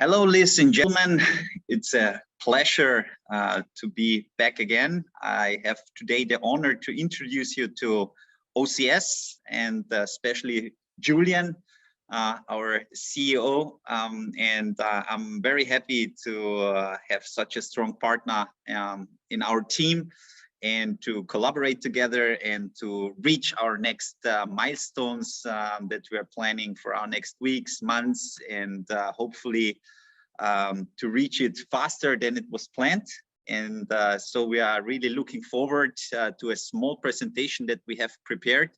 Hello, ladies and gentlemen. It's a pleasure to be back again. I have today the honor to introduce you to OCS and especially Julian, our CEO. I'm very happy to have such a strong partner in our team and to collaborate together and to reach our next milestones that we are planning for our next weeks, months, and hopefully to reach it faster than it was planned. And so we are really looking forward to a small presentation that we have prepared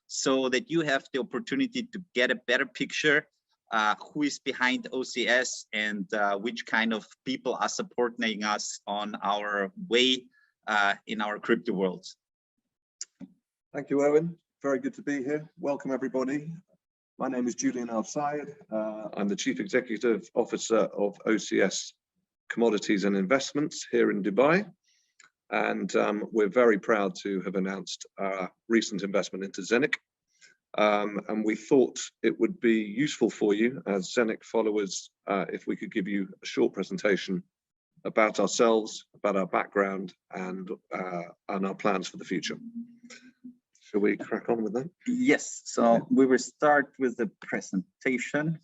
so that you have the opportunity to get a better picture who is behind OCS and which kind of people are supporting us on our way in our crypto world. Thank you, Owen. Very good to be here. Welcome, everybody. My name is Julian Al-Sayed. I'm the Chief Executive Officer of OCS Commodities and Investments here in Dubai. And we're very proud to have announced our recent investment into ZENIQ. And we thought it would be useful for you as ZENIQ followers if we could give you a short presentation about ourselves, about our background, and our plans for the future. Shall we crack on with that? Yes, so we will start with the presentation.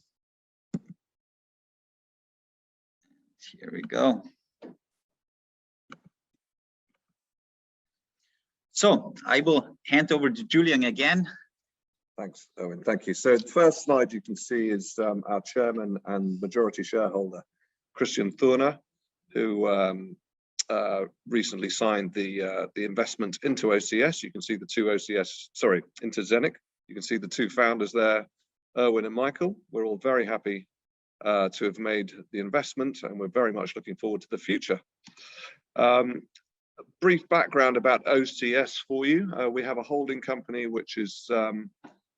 Here we go. So I will hand over to Julian again. Thanks, Owen. Thank you. So the first slide you can see is our chairman and majority shareholder, Christian Thurner, who recently signed the investment into OCS. You can see the two into ZENIQ. You can see the two founders there, Erwin and Michael. We're all very happy to have made the investment, and we're very much looking forward to the future. A brief background about OCS for you. We have a holding company, which is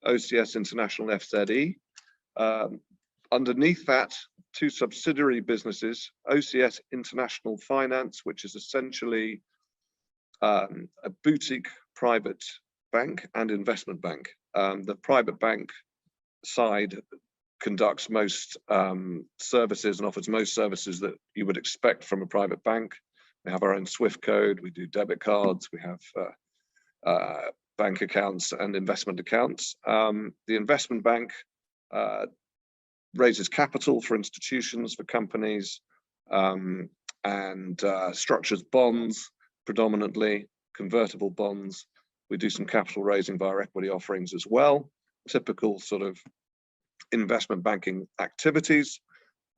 OCS International FZE. Underneath that, two subsidiary businesses, OCS International Finance, which is essentially a boutique private bank and investment bank. The private bank side conducts most services and offers most services that you would expect from a private bank. We have our own SWIFT code, we do debit cards, we have bank accounts and investment accounts. The investment bank raises capital for institutions, for companies, and structures bonds, predominantly convertible bonds. We do some capital raising via equity offerings as well. Typical sort of investment banking activities.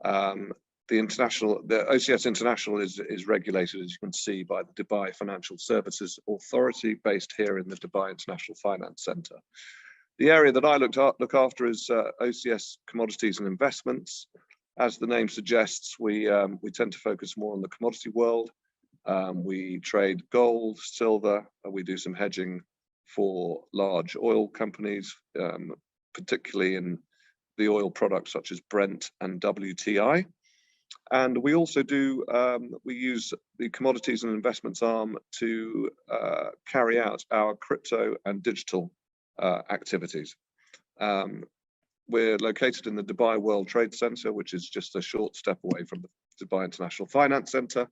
The OCS International is regulated, as you can see, by the Dubai Financial Services Authority, based here in the Dubai International Finance Centre. The area that I look after is OCS Commodities and Investments. As the name suggests, we tend to focus more on the commodity world. We trade gold, silver, and we do some hedging for large oil companies, particularly in the oil products such as Brent and WTI. And we also do, we use the commodities and investments arm to carry out our crypto and digital activities. We're located in the Dubai World Trade Center, which is just a short step away from the Dubai International Finance Center.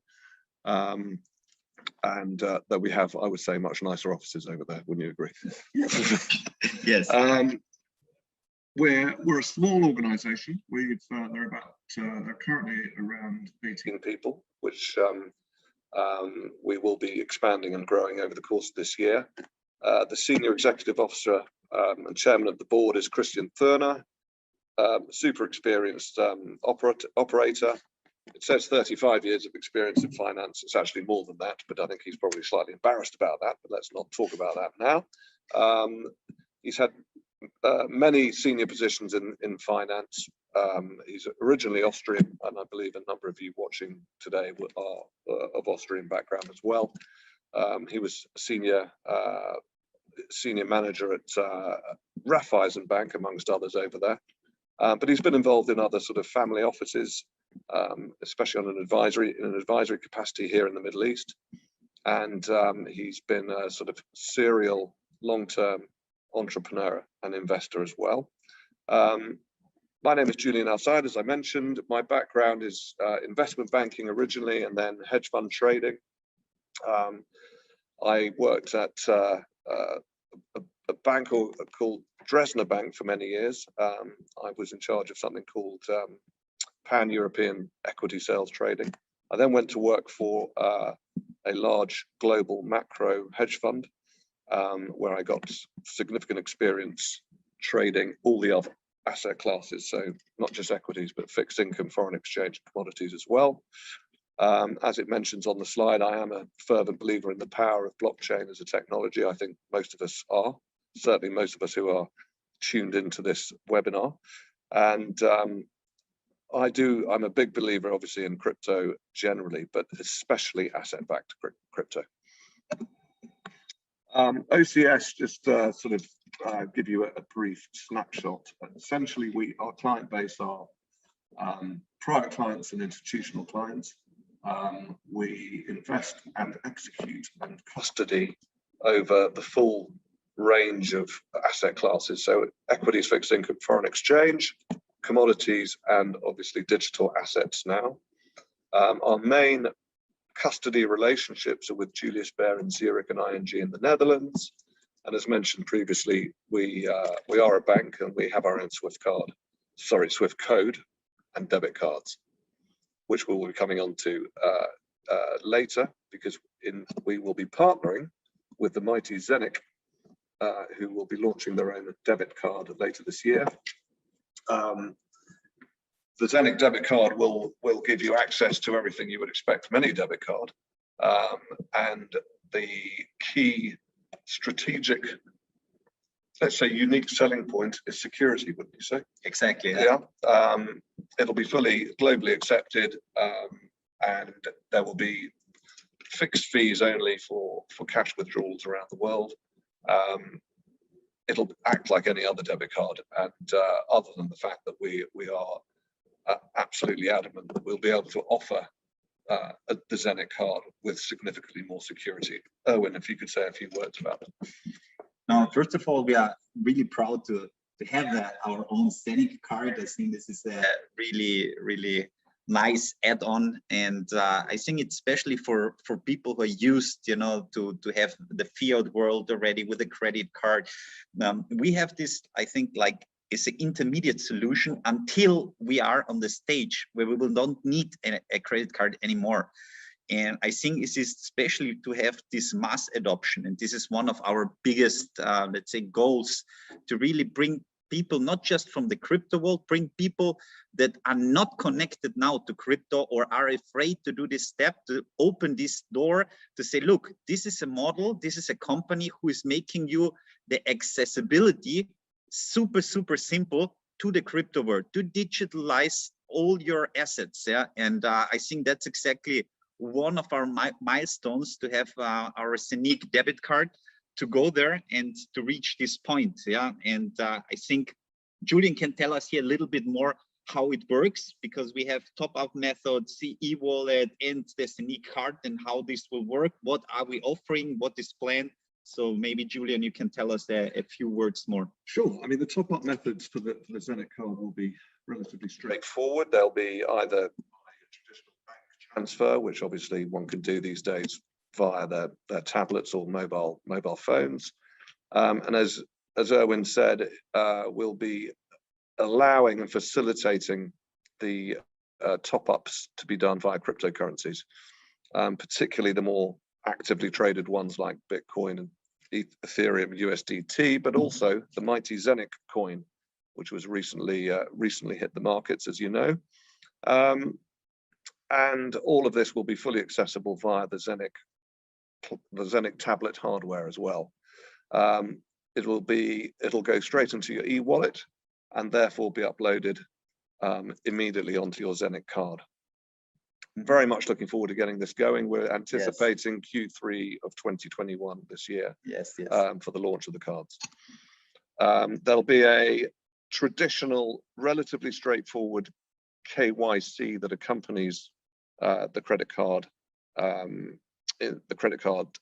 And that we have, I would say, much nicer offices over there, wouldn't you agree? Yes. We're a small organization. They're currently around 18 people, which we will be expanding and growing over the course of this year. The senior executive officer and chairman of the board is Christian Thurner, super experienced operator. It says 35 years of experience in finance. It's actually more than that, but I think he's probably slightly embarrassed about that, but let's not talk about that now. He's had many senior positions in finance. He's originally Austrian, and I believe a number of you watching today are of Austrian background as well. He was senior manager at Raiffeisen Bank, amongst others over there. But he's been involved in other sort of family offices, especially in an advisory capacity here in the Middle East. And he's been a sort of serial long-term entrepreneur and investor as well. My name is Julian Outside, as I mentioned. My background is investment banking originally, and then hedge fund trading. I worked at a bank called Dresdner Bank for many years. I was in charge of something called Pan-European equity sales trading. I then went to work for a large global macro hedge fund, where I got significant experience trading all the other asset classes, so not just equities, but fixed income, foreign exchange, commodities as well. As it mentions on the slide, I am a fervent believer in the power of blockchain as a technology. I think most of us are, certainly most of us who are tuned into this webinar. And I'm a big believer, obviously, in crypto generally, but especially asset-backed crypto. OCS, just sort of give you a brief snapshot. Essentially, our client base are private clients and institutional clients. We invest and execute and custody over the full range of asset classes. So equities, fixed income, foreign exchange, commodities, and obviously digital assets now. Our main custody relationships are with Julius Baer and Zurich and ING in the Netherlands. And as mentioned previously, we are a bank and we have our own Swift code and debit cards, which we will be coming on to later, because we will be partnering with the mighty ZENIQ, who will be launching their own debit card later this year. The ZENIQ debit card will give you access to everything you would expect from any debit card. And the key strategic, let's say, unique selling point is security, wouldn't you say? Exactly. Yeah. It'll be fully globally accepted, and there will be fixed fees only for cash withdrawals around the world. It'll act like any other debit card, and other than the fact that we are absolutely adamant that we'll be able to offer the ZENIQ card with significantly more security. Owen, if you could say a few words about it. Now, first of all, we are really proud to have our own ZENIQ card. I think this is a really, really nice add-on, and I think it's especially for people who are used, you know, to have the fiat world already with a credit card. We have this, I think, like, it's an intermediate solution until we are on the stage where we will not need a credit card anymore. And I think it is especially to have this mass adoption, and this is one of our biggest, let's say, goals, to really bring people not just from the crypto world, bring people that are not connected now to crypto or are afraid to do this step, to open this door to say, look, this is a model, this is a company who is making you the accessibility super, super simple to the crypto world, to digitalize all your assets. Yeah, and I think that's exactly one of our milestones, to have our ZENIQ debit card, to go there and to reach this point. Yeah, and I think Julian can tell us here a little bit more how it works, because we have top-up methods, e-wallet, and the ZENIQ card, and how this will work. What are we offering? What is planned? So maybe Julian, you can tell us a few words more. Sure. I mean, the top-up methods for the ZENIQ card will be relatively straightforward. They'll be either a traditional bank transfer, which obviously one can do these days via their tablets or mobile phones. And as Erwin said, we'll be allowing and facilitating the top-ups to be done via cryptocurrencies, particularly the more actively traded ones like Bitcoin and Ethereum, USDT, but also the mighty ZENIQ coin, which was recently hit the markets, as you know. And all of this will be fully accessible via the ZENIQ tablet hardware as well. It'll go straight into your e-wallet and therefore be uploaded immediately onto your ZENIQ card. I'm very much looking forward to getting this going. We're anticipating Q3 of 2021 this year. Yes. For the launch of the cards. There'll be a traditional, relatively straightforward KYC that accompanies the credit card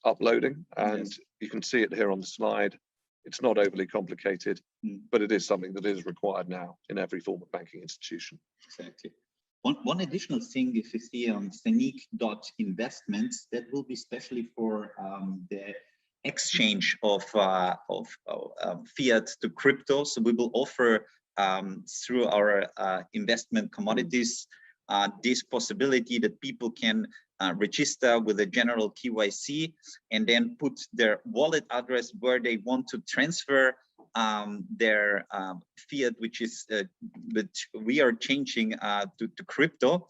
uploading, and you can see it here on the slide. It's not overly complicated, but it is something that is required now in every form of banking institution. Exactly. One additional thing, if you see on ZENIQ.investments, that will be specially for the exchange of fiat to crypto. So we will offer through our investment commodities this possibility that people can register with a general KYC and then put their wallet address where they want to transfer their fiat, which we are changing to crypto.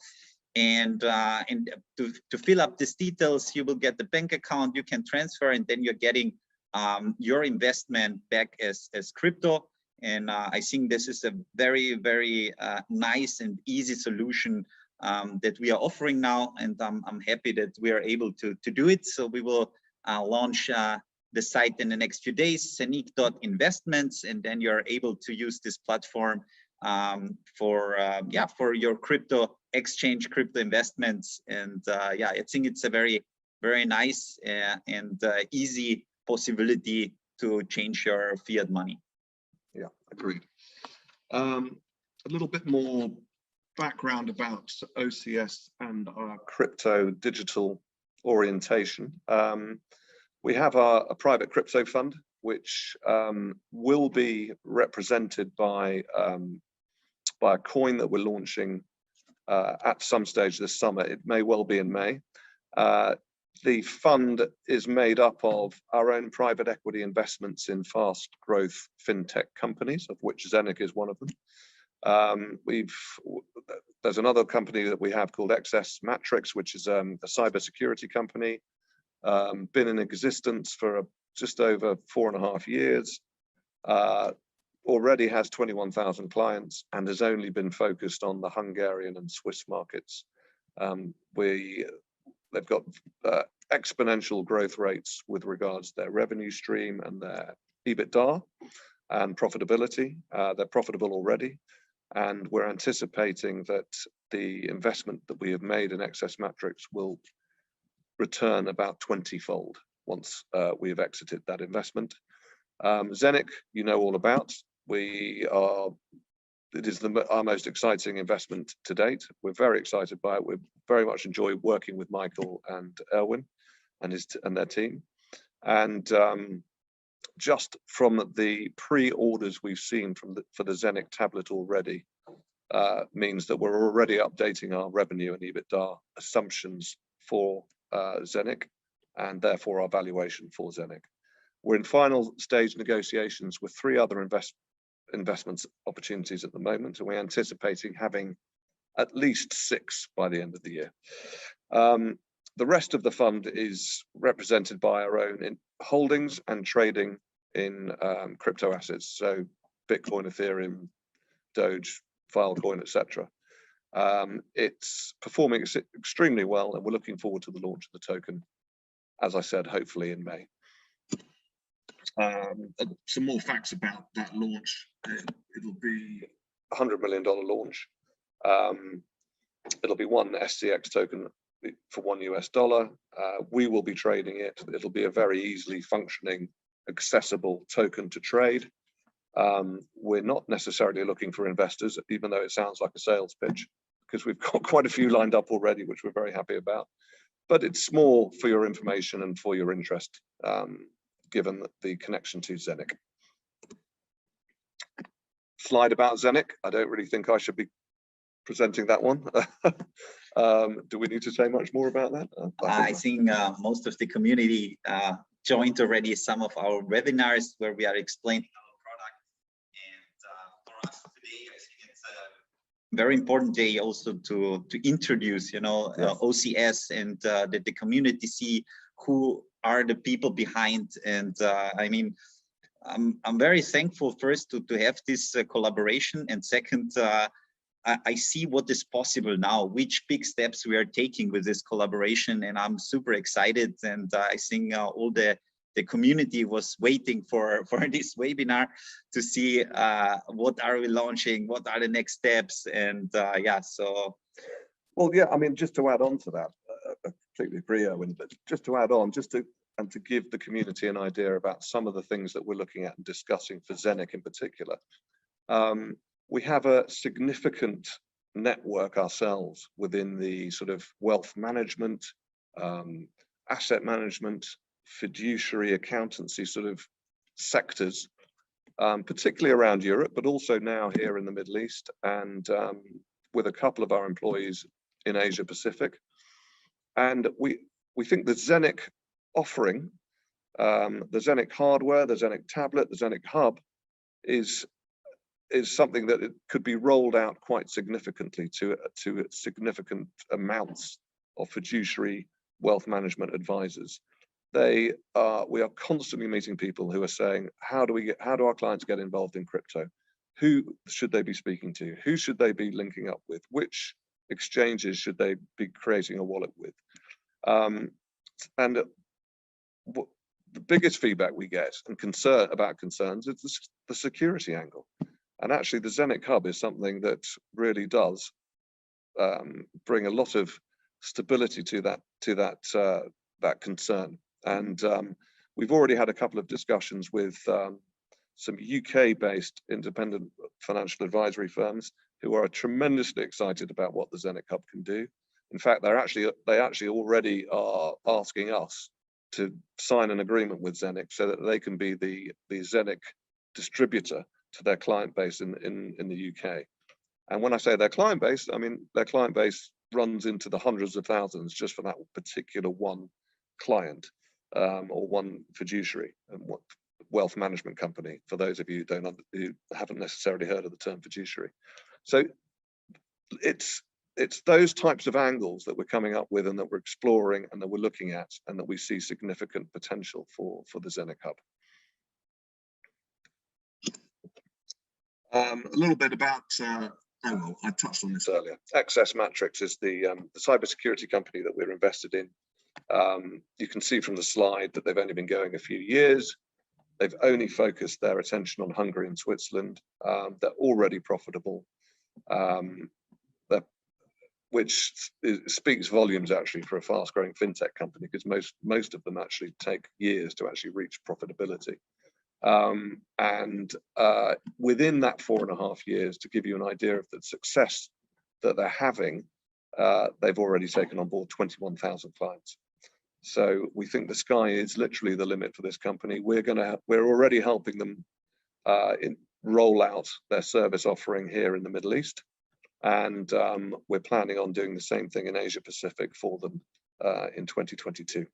And to fill up these details, you will get the bank account, you can transfer, and then you're getting your investment back as crypto. And I think this is a very, very nice and easy solution that we are offering now, and I'm happy that we are able to do it. So we will launch the site in the next few days, ZENIQ.investments, and then you're able to use this platform for your crypto exchange, crypto investments. And yeah, I think it's a very, very nice and easy possibility to change your fiat money. Yeah, agreed. A little bit more background about OCS and our crypto digital orientation. We have a private crypto fund, which will be represented by a coin that we're launching at some stage this summer. It may well be in May. The fund is made up of our own private equity investments in fast growth fintech companies, of which ZENIQ is one of them. There's another company that we have called XS Matrix, which is a cybersecurity company, been in existence for just over 4.5 years, already has 21,000 clients, and has only been focused on the Hungarian and Swiss markets. They've got exponential growth rates with regards to their revenue stream and their EBITDA and profitability. They're profitable already, and we're anticipating that the investment that we have made in XS Matrix will return about 20-fold once we have exited that investment. ZENIQ, you know all about. It is our most exciting investment to date. We're very excited by it. We very much enjoy working with Michael and Erwin and their team. And just from the pre-orders we've seen for the ZENIQ tablet already, means that we're already updating our revenue and EBITDA assumptions for ZENIQ, and therefore our valuation for ZENIQ. We're in final stage negotiations with 3 other investments opportunities at the moment, and we're anticipating having at least 6 by the end of the year. The rest of the fund is represented by our own holdings and trading in crypto assets, so Bitcoin, Ethereum, Doge, Filecoin, etc. It's performing extremely well, and we're looking forward to the launch of the token, as I said, hopefully in May. Some more facts about that launch. It'll be a $100 million launch. It'll be 1 SCX token for $1 US. We will be trading it. It'll be a very easily functioning, accessible token to trade. We're not necessarily looking for investors, even though it sounds like a sales pitch, because we've got quite a few lined up already, which we're very happy about. But it's more for your information and for your interest, given the connection to ZENIQ. Slide about ZENIQ. I don't really think I should be presenting that one. Do we need to say much more about that? I think most of the community joined already some of our webinars where we are explaining our product. And for us today, I think it's a very important day also to introduce, yes, OCS, and that the community see who are the people behind. And I mean, I'm very thankful first to have this collaboration, and second, I see what is possible now, which big steps we are taking with this collaboration, and I'm super excited. And I think all the community was waiting for this webinar to see what are we launching, what are the next steps, and yeah, so. Well, yeah, I mean, just to add on to that, completely agree, Erwin. But just to add on, to give the community an idea about some of the things that we're looking at and discussing for ZENIQ in particular. We have a significant network ourselves within the sort of wealth management, asset management, fiduciary accountancy sort of sectors, particularly around Europe, but also now here in the Middle East, and with a couple of our employees in Asia Pacific. And we think the ZENIQ offering, the ZENIQ hardware, the ZENIQ tablet, the ZENIQ hub is something that it could be rolled out quite significantly to significant amounts of fiduciary wealth management advisors. We are constantly meeting people who are saying, how do our clients get involved in crypto? Who should they be speaking to? Who should they be linking up with? Which exchanges should they be creating a wallet with? And the biggest feedback we get and concerns is the security angle. And actually the ZENIQ hub is something that really does bring a lot of stability to that concern. And we've already had a couple of discussions with some UK-based independent financial advisory firms who are tremendously excited about what the ZENIQ hub can do. In fact, they actually already are asking us to sign an agreement with ZENIQ so that they can be the ZENIQ distributor to their client base in the UK. And when I say their client base, I mean their client base runs into the hundreds of thousands just for that particular one client or one fiduciary and wealth management company, for those of you who haven't necessarily heard of the term fiduciary. So it's those types of angles that we're coming up with and that we're exploring and that we're looking at and that we see significant potential for the ZENIQ hub. A little bit about, I touched on this earlier. Access Matrix is the cybersecurity company that we're invested in. You can see from the slide that they've only been going a few years. They've only focused their attention on Hungary and Switzerland. They're already profitable, which speaks volumes actually for a fast-growing fintech company, because most of them actually take years to actually reach profitability. And within that 4.5 years, to give you an idea of the success that they're having, they've already taken on board 21,000 clients. So we think the sky is literally the limit for this company. We're already helping them roll out their service offering here in the Middle East, and we're planning on doing the same thing in Asia Pacific for them in 2022.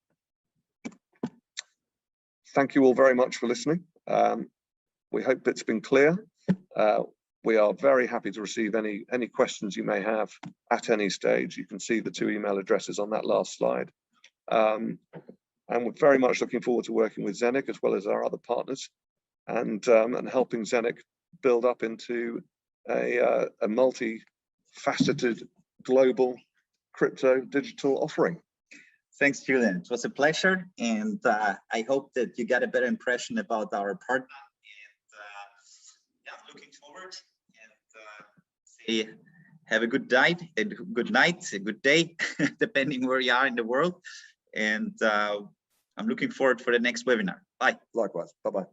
Thank you all very much for listening. We hope it's been clear. We are very happy to receive any questions you may have at any stage. You can see the 2 email addresses on that last slide. And we're very much looking forward to working with ZENIQ as well as our other partners, and helping ZENIQ build up into a multi-faceted global crypto digital offering. Thanks, Julian. It was a pleasure, and I hope that you got a better impression about our partner. And yeah, looking forward, and say have a good night, a good day, depending where you are in the world. And I'm looking forward for the next webinar. Bye. Likewise. Bye-bye.